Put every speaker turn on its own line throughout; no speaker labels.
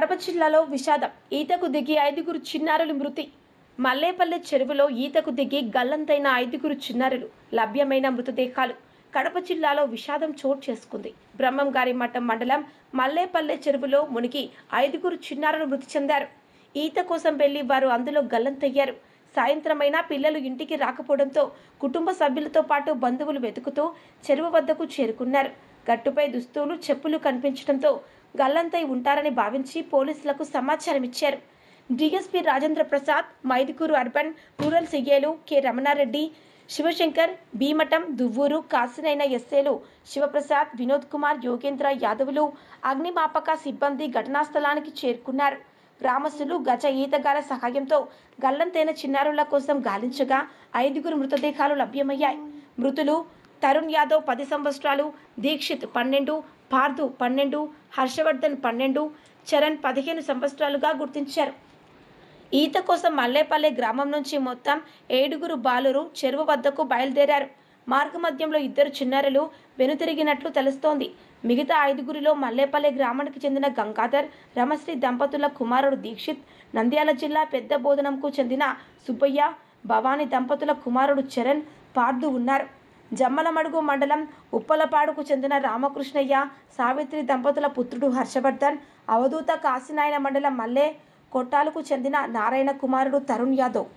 కడప జిల్లాలో విషాదం. ఈతకు దిగి 5గురు చిన్నారులు మృతి. మల్లేపల్లె చెరువులో ఈతకు దిగి గల్లంతైన 5గురు చిన్నారులు లభ్యమైన మృతదేహాలు. కడప జిల్లాలో విషాదం చోటు చేసుకుంది. బ్రహ్మంగారి మఠం మండలం మల్లేపల్లె చెరువులో మునిగి 5గురు చిన్నారులు మృతి చెందారు. ఈత కోసం వెళ్లి వారు అందులో గల్లంతయ్యారు. సాయంత్రమైనా పిల్లలు ఇంటికి రాకపోవడంతో కుటుంబ సభ్యులతో పాటు బంధువులు వెతుకుతూ చెరువు వద్దకు చేరుకున్నారు. గట్టుపై దుస్తులు, చెప్పులు కనిపించడంతో గల్లంతై ఉంటారని భావించి పోలీసులకు సమాచారం ఇచ్చారు. DSP Rajendra Prasad, Mydukur urban rural సిఐలు కె రమణారెడ్డి, శివశంకర్, భీమటం, దువ్వూరు, కాసినైన ఎస్ఏలు శివప్రసాద్, వినోద్ కుమార్, యోగేంద్ర యాదవులు, అగ్నిమాపక సిబ్బంది ఘటనా స్థలానికి చేరుకున్నారు. గ్రామస్తులు గజ ఈతగాల సహాయంతో గల్లంతైన చిన్నారుల కోసం గాలించగా 5గురు మృతదేహాలు లభ్యమయ్యాయి. మృతులు తరుణ్ యాదవ్ 10 సంవత్సరాలు, దీక్షిత్ 12, పార్థు 12, హర్షవర్ధన్ 12, చరణ్ 15 సంవత్సరాలుగా గుర్తించారు. ఈత కోసం మల్లేపల్లె గ్రామం నుంచి మొత్తం 7గురు బాలురు చెరువు వద్దకు బయలుదేరారు. మార్గమధ్యంలో 2 చిన్నారులు వెనుతిరిగినట్లు తెలుస్తోంది. మిగతా 5గురిలో మల్లేపల్లె గ్రామానికి చెందిన గంగాధర్, రమశ్రీ దంపతుల కుమారుడు దీక్షిత్, నంద్యాల జిల్లా పెద్ద బోధనంకు చెందిన సుబ్బయ్య, భవానీ దంపతుల కుమారుడు చరణ్, పార్థు ఉన్నారు. జమ్మలమడుగు మండలం ఉప్పలపాడుకు చెందిన రామకృష్ణయ్య, సావిత్రి దంపతుల పుత్రుడు హర్షవర్ధన్, అవధూత కాశీనాయన మండలం మల్లె కొట్టాలకు చెందిన నారాయణ కుమారుడు తరుణ్ యాదవ్.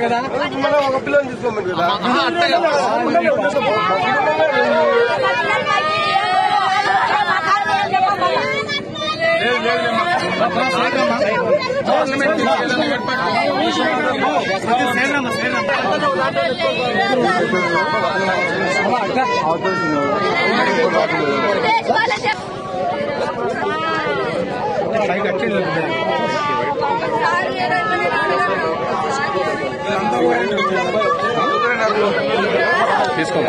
కదా ఒక పిల్లలు తీసుకోమని కదా తీసుకో